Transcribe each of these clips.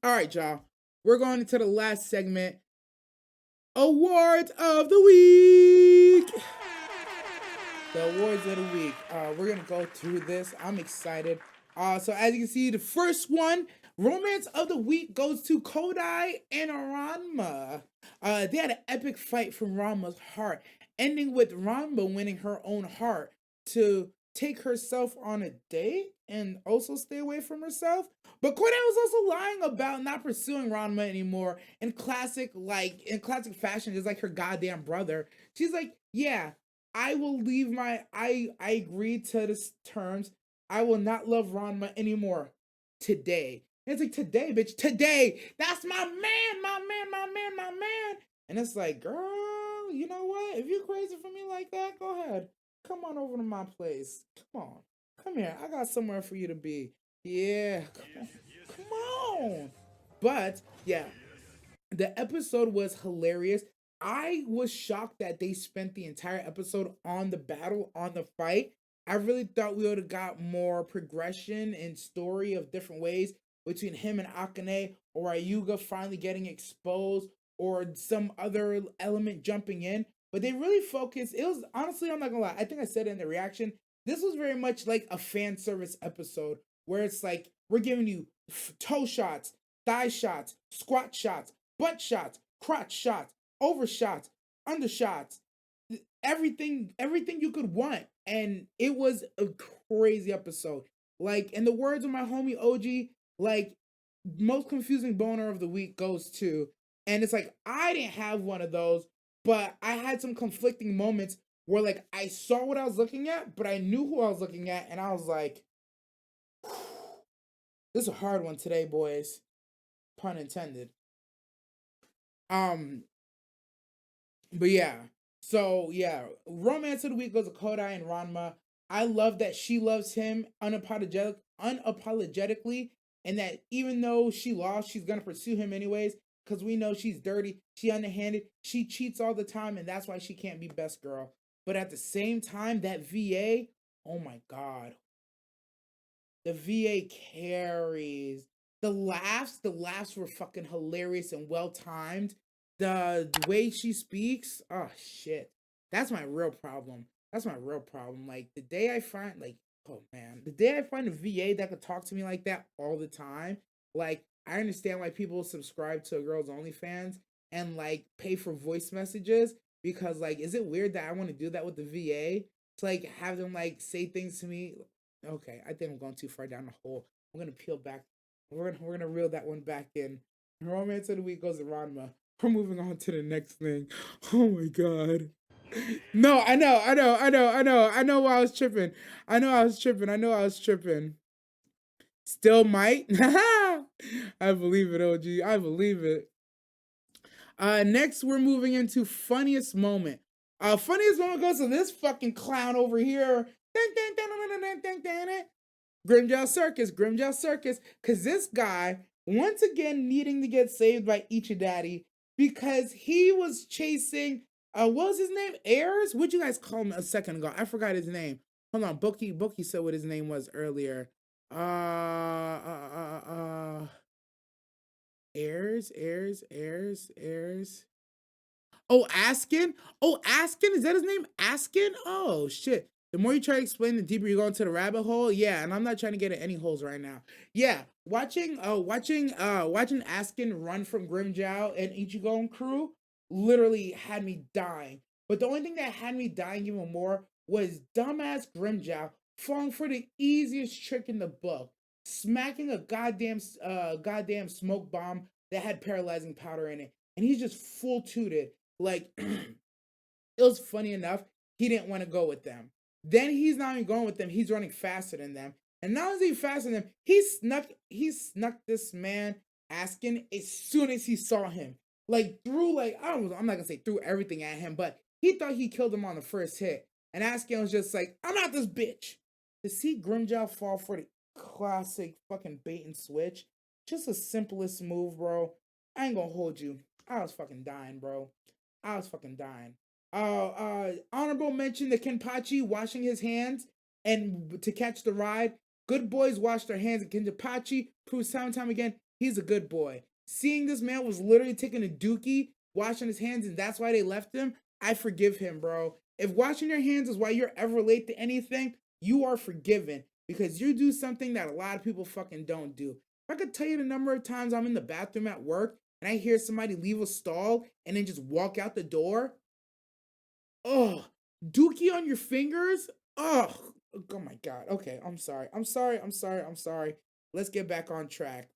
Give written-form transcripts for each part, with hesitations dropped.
All right, y'all. We're going into the last segment. Awards of the week. The awards of the week. We're gonna go through this. I'm excited. So as you can see, the first one, romance of the week, goes to Kodai and Ranma. They had an epic fight from Ranma's heart, ending with Ranma winning her own heart to take herself on a date and also stay away from herself. But Kodai was also lying about not pursuing Ranma anymore in classic fashion, just like her goddamn brother. She's like, yeah, I will leave I agreed to this terms. I will not love Ranma anymore today. And it's like, today, bitch, today. That's my man, my man, my man, my man. And it's like, girl, you know what? If you're crazy for me like that, go ahead. Come on over to my place. Come on. Come here. I got somewhere for you to be. Yeah, come on. Come on. But yeah, the episode was hilarious. I was shocked that they spent the entire episode on the battle, on the fight. I really thought we would have got more progression and story of different ways between him and Akane, or Ayuga finally getting exposed, or some other element jumping in. But they really focused. It was, honestly, I'm not gonna lie, I think I said it in the reaction. This was very much like a fan service episode where it's like we're giving you toe shots, thigh shots, squat shots, butt shots, crotch shots, overshots, undershots, everything you could want. And it was a crazy episode. Like, in the words of my homie OG, like, most confusing boner of the week goes to, and it's like, I didn't have one of those, but I had some conflicting moments where, like, I saw what I was looking at, but I knew who I was looking at, and I was like, this is a hard one today, boys. Pun intended. Um, But yeah, so yeah, romance of the week goes to Kodai and Ranma. I love that she loves him unapologetically, and that even though she lost, she's gonna pursue him anyways. Because we know she's dirty, she underhanded, she cheats all the time, and that's why she can't be best girl. But at the same time, that VA, oh my god, the VA carries. The laughs were fucking hilarious and well timed. The way she speaks, oh shit. That's my real problem. That's my real problem. Like, the day I find, like, oh man, the day I find a VA that could talk to me like that all the time, like, I understand why people subscribe to Girls OnlyFans and like pay for voice messages, because, like, is it weird that I want to do that with the VA? To like have them like say things to me. Okay, I think I'm going too far down the hole. I'm gonna peel back. We're gonna reel that one back in. Romance of the week goes to Ranma. We're moving on to the next thing. Oh my god. No, I know why I was tripping. I know I was tripping. Still might. I believe it, OG. I believe it. Next we're moving into funniest moment. Funniest moment goes to this fucking clown over here. Grimjow Circus, because this guy, once again needing to get saved by Ichidaddy, because he was chasing, what was his name? Ayers? What'd you guys call him a second ago? I forgot his name. Hold on, Bookie said what his name was earlier. Ayers. Oh, Askin? Oh, Askin? Is that his name? Askin? Oh, shit. The more you try to explain, the deeper you go into the rabbit hole. Yeah, and I'm not trying to get at any holes right now. Yeah, watching Askin run from Grimjow and Ichigo and crew literally had me dying. But the only thing that had me dying even more was dumbass Grimjow falling for the easiest trick in the book, smacking a goddamn smoke bomb that had paralyzing powder in it, and he's just full tooted. Like, it was funny enough. He didn't want to go with them. Then he's not even going with them. He's running faster than them. And not only is he faster than them, he snuck this man Asking as soon as he saw him. Like, threw, like, I'm not gonna say threw everything at him, but he thought he killed him on the first hit. And Askin was just like, I'm not this bitch. To see Grimjow fall for the classic fucking bait and switch, just the simplest move, bro. I ain't gonna hold you. I was fucking dying, bro. I was fucking dying. Honorable mention to Kenpachi washing his hands and to catch the ride. Good boys wash their hands, and Kenpachi proves time and time again He's a good boy. Seeing this man was literally taking a dookie, washing his hands, and that's why they left him, I forgive him, bro. If washing your hands is why you're ever late to anything, you are forgiven because you do something that a lot of people fucking don't do. If I could tell you the number of times I'm in the bathroom at work and I hear somebody leave a stall and then just walk out the door, oh, dookie on your fingers, oh, oh my god. Okay, I'm sorry. I'm sorry. I'm sorry. I'm sorry. Let's get back on track.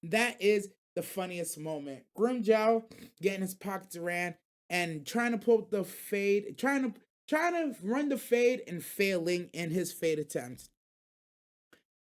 That is the funniest moment. Grimjow getting his pockets ran and trying to pull the fade, trying to run the fade and failing in his fade attempts.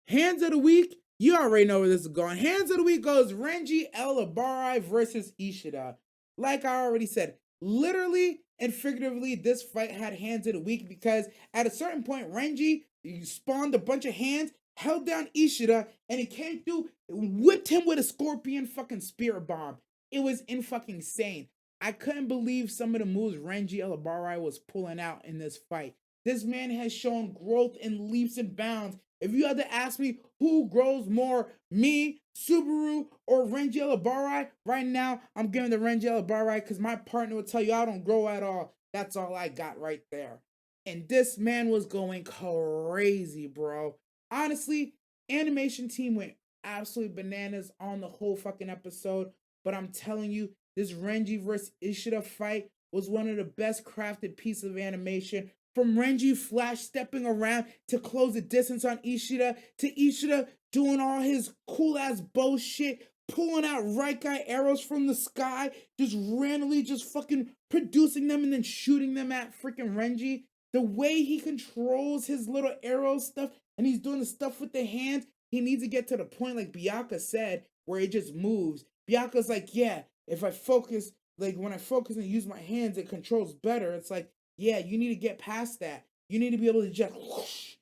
Hands of the week, you already know where this is going. Hands of the week goes Renji Elabari versus Ishida. Like I already said, literally and figuratively, this fight had hands of the week because at a certain point, Renji spawned a bunch of hands, held down Ishida, and it came through, whipped him with a scorpion fucking spirit bomb. It was in fucking insane. I couldn't believe some of the moves Renji Elabari was pulling out in this fight. This man has shown growth in leaps and bounds. If you had to ask me who grows more, me, Subaru, or Renji Elabari, right now I'm giving the Renji Elabari because my partner will tell you I don't grow at all. That's all I got right there. And this man was going crazy, bro. Honestly, animation team went absolutely bananas on the whole fucking episode. But I'm telling you, this Renji versus Ishida fight was one of the best crafted pieces of animation. From Renji flash stepping around to close the distance on Ishida, to Ishida doing all his cool ass bullshit, pulling out right guy arrows from the sky, just randomly just fucking producing them and then shooting them at freaking Renji. The way he controls his little arrow stuff and he's doing the stuff with the hands, he needs to get to the point, like Byakuya said, where it just moves. Byakuya's like, yeah, if I focus, like when I focus and use my hands, it controls better. It's like, yeah, you need to get past that. You need to be able to just whoosh,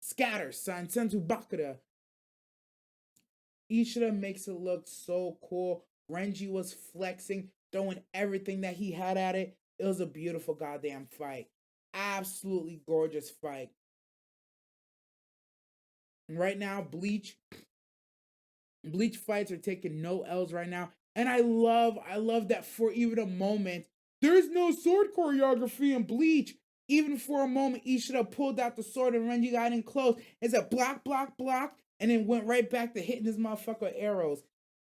scatter, son. Senzu Bakura. Ishida makes it look so cool. Renji was flexing, throwing everything that he had at it. It was a beautiful goddamn fight. Absolutely gorgeous fight. And right now, Bleach fights are taking no L's right now. And I love that for even a moment, there's no sword choreography in Bleach. Even for a moment, Ishida pulled out the sword and Renji got in close. It's a block, block, block, and then went right back to hitting his motherfucker with arrows.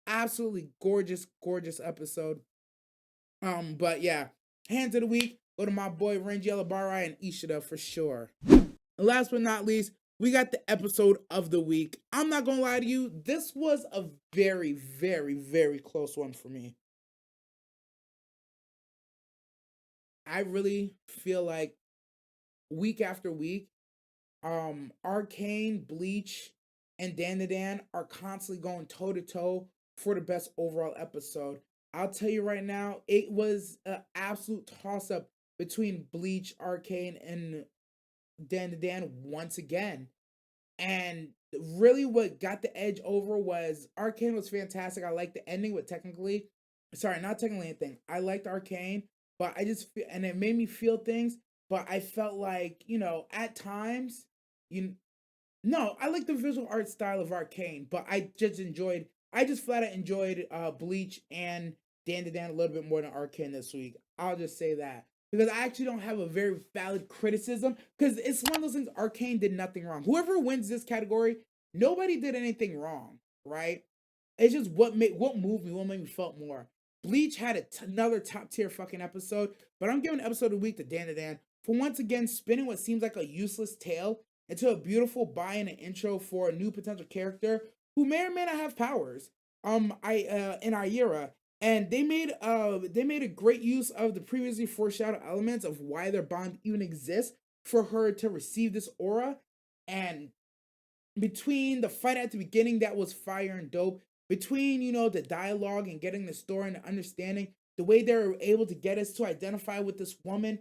Absolutely gorgeous, gorgeous episode. But yeah, hands of the week go to my boy Renji Elabari and Ishida for sure. And last but not least, we got the episode of the week. I'm not gonna lie to you, this was a very, very, very close one for me. I really feel like week after week, Arcane, Bleach, and Dan are constantly going toe to toe for the best overall episode. I'll tell you right now, it was an absolute toss up between Bleach, Arcane, and Dan once again. And really, what got the edge over was Arcane was fantastic. I liked the ending, but technically, sorry, not technically anything. I liked Arcane, but I just feel, and it made me feel things. But I felt like at times, you no, I like the visual art style of Arcane, but I just flat out enjoyed Bleach and Dan a little bit more than Arcane this week. I'll just say that. Because I actually don't have a very valid criticism, because it's one of those things. Arcane did nothing wrong. Whoever wins this category, nobody did anything wrong, right? It's just what moved me, what made me felt more. Bleach had another top tier fucking episode, but I'm giving episode of the week to Dan for once again spinning what seems like a useless tale into a beautiful buy-in and intro for a new potential character who may or may not have powers. In Aira, and they made a great use of the previously foreshadowed elements of why their bond even exists for her to receive this aura. And between the fight at the beginning that was fire and dope, between the dialogue and getting the story and the understanding, the way they were able to get us to identify with this woman,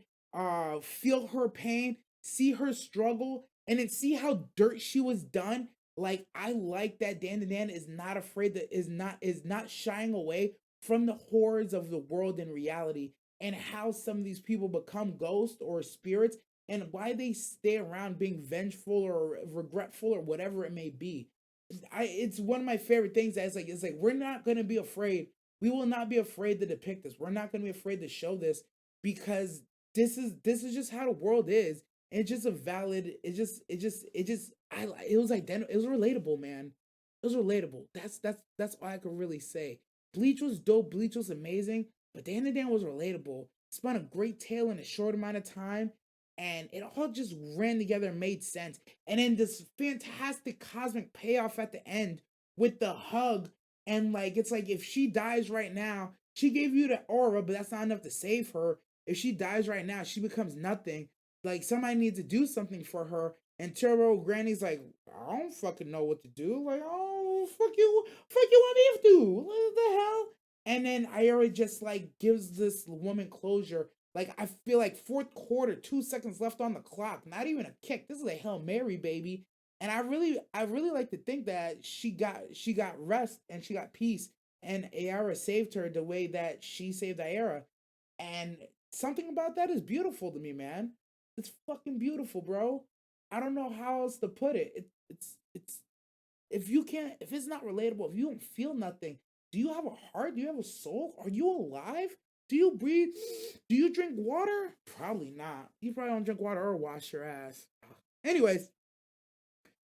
feel her pain, see her struggle, and then see how dirt she was done. Like, I like that Dan is not afraid, that is not shying away from the horrors of the world in reality, and how some of these people become ghosts or spirits, and why they stay around being vengeful or regretful or whatever it may be. it's one of my favorite things. That it's like we're not gonna be afraid. We will not be afraid to depict this. We're not gonna be afraid to show this because this is just how the world is. And it's just a valid. It just. It was identical. It was relatable, man. It was relatable. That's all I could really say. Bleach was dope. Bleach was amazing. But Dan and Dan was relatable. Spun a great tale in a short amount of time, and it all just ran together and made sense. And then this fantastic cosmic payoff at the end with the hug. And like, it's like if she dies right now, she gave you the aura, but that's not enough to save her. If she dies right now, she becomes nothing. Like, somebody needs to do something for her. And Turbo Granny's like, I don't fucking know what to do. Like, oh, fuck you want me to do? What the hell? And then Ira just like gives this woman closure. Like, I feel like fourth quarter, 2 seconds left on the clock. Not even a kick. This is a Hail Mary, baby. And I really like to think that she got rest and she got peace. And Ayara saved her the way that she saved Ayara. And something about that is beautiful to me, man. It's fucking beautiful, bro. I don't know how else to put it. It's if you can't, if it's not relatable, if you don't feel nothing, do you have a heart? Do you have a soul? Are you alive? Do you breathe? Do you drink water? Probably not. You probably don't drink water or wash your ass. Anyways,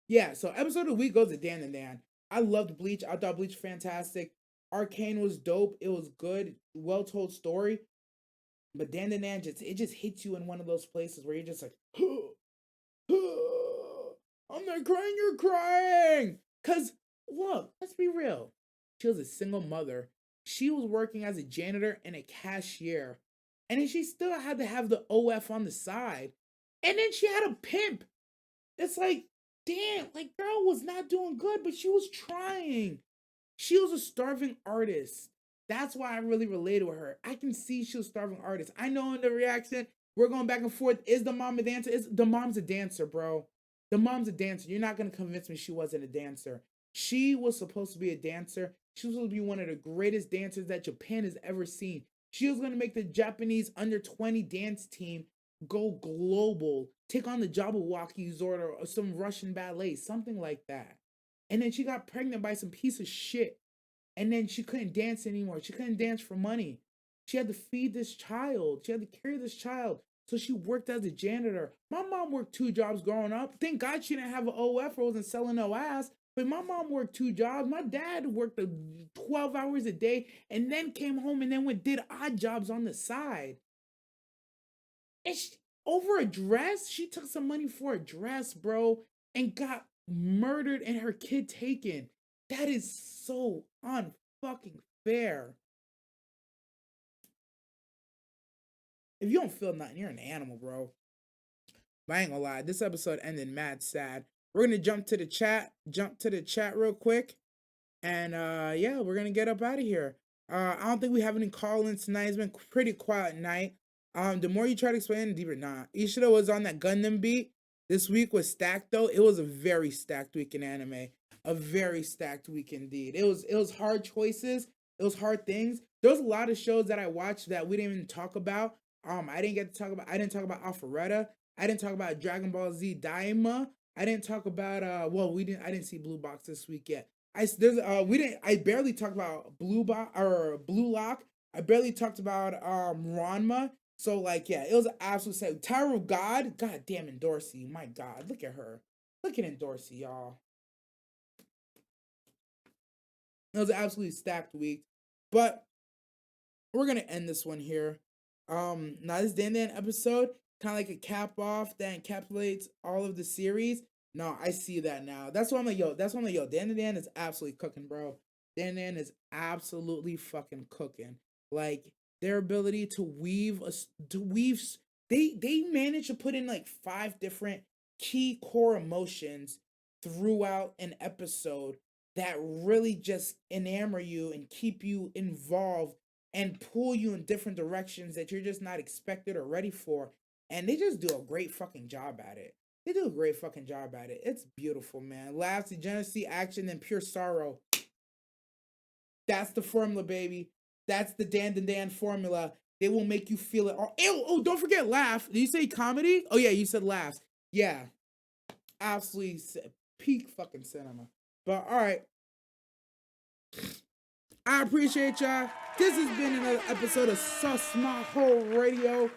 yeah, so episode of the week goes to Dan and Dan. I loved Bleach. I thought Bleach was fantastic. Arcane was dope. It was good, well told story. But Dan and Dan just hits you in one of those places where you're just like, I'm not crying, you're crying. Cause look, let's be real. She was a single mother. She was working as a janitor and a cashier. And then she still had to have the OF on the side. And then she had a pimp. It's like, damn, like girl was not doing good, but she was trying. She was a starving artist. That's why I really related with her. I can see she was a starving artist. I know in the reaction, we're going back and forth. Is the mom a dancer? Is the mom's a dancer, bro? The mom's a dancer. You're not gonna convince me she wasn't a dancer. She was supposed to be a dancer. She was supposed to be one of the greatest dancers that Japan has ever seen. She was gonna make the Japanese under 20 dance team go global, take on the Jabberwockies or some Russian ballet, something like that. And then she got pregnant by some piece of shit. And then she couldn't dance anymore. She couldn't dance for money. She had to feed this child. She had to carry this child. So she worked as a janitor. My mom worked 2 jobs growing up. Thank God she didn't have an OF or wasn't selling no ass. But my mom worked 2 jobs. My dad worked 12 hours a day and then came home and then did odd jobs on the side. And she, over a dress, she took some money for a dress, bro, and got murdered and her kid taken. That is so unfucking fair. If you don't feel nothing, you're an animal, bro. But I ain't gonna lie, this episode ended mad sad. We're gonna jump to the chat real quick. And yeah, we're gonna get up out of here. I don't think we have any call-ins tonight. It's been pretty quiet night. The more you try to explain, the deeper not. Ishida was on that Gundam beat. This week was stacked though. It was a very stacked week in anime. A very stacked week indeed. It was hard choices. It was hard things. There was a lot of shows that I watched that we didn't even talk about. I didn't talk about Alpharetta. I didn't talk about Dragon Ball Z Daima. I didn't talk about I didn't see Blue Box this week yet. I barely talked about Blue Lock. I barely talked about Ranma. So like yeah, it was an absolute set. Tower of God damn Dorsey. My God, look at her. Look at Dorsey, y'all. It was an absolutely stacked week. But we're gonna end this one here. Now this Dan Dan episode, kind of like a cap off that encapsulates all of the series. No, I see that now. That's why I'm like, yo, Dan Dan is absolutely cooking, bro. Dan Dan is absolutely fucking cooking. Like their ability to weave they managed to put in like 5 different key core emotions throughout an episode that really just enamor you and keep you involved and pull you in different directions that you're just not expected or ready for. And they just do a great fucking job at it. They do a great fucking job at it. It's beautiful, man. Laughs, degeneracy, action, and pure sorrow. That's the formula, baby. That's the Dan Dan Dan formula. They will make you feel it all. Oh, don't forget laugh. Did you say comedy? Oh yeah, you said laughs. Yeah, absolutely peak fucking cinema. But all right, I appreciate y'all. This has been another episode of Sus Maho Radio.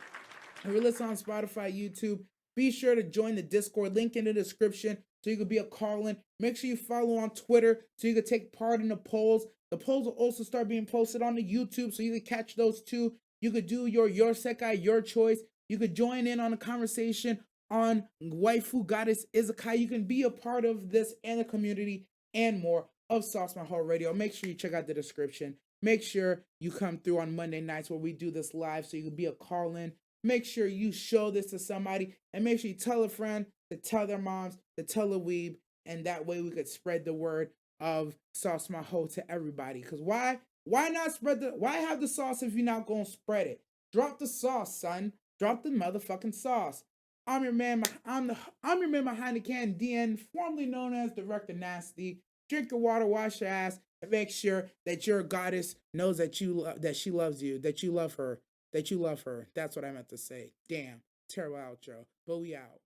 If you listen on Spotify, YouTube, be sure to join the Discord, link in the description so you can be a call-in. Make sure you follow on Twitter so you can take part in the polls. The polls will also start being posted on the YouTube so you can catch those too. You could do your Sekai, your choice. You could join in on the conversation on Waifu Goddess Izakai. You can be a part of this and the community and more of Sauce My Whole Radio. Make sure you check out the description. Make sure you come through on Monday nights where we do this live so you can be a call-in. Make sure you show this to somebody and make sure you tell a friend to tell their moms, to tell a weeb, and that way we could spread the word of Sauce My Ho to everybody. Because why? Why not spread why have the sauce if you're not gonna spread it? Drop the sauce, son. Drop the motherfucking sauce. I'm your man, I'm your man behind the can, DN, formerly known as Director Nasty. Drink your water, wash your ass, and make sure that your goddess knows that that she loves you, that you love her. That you love her. That's what I meant to say. Damn. Terrible outro. But we out.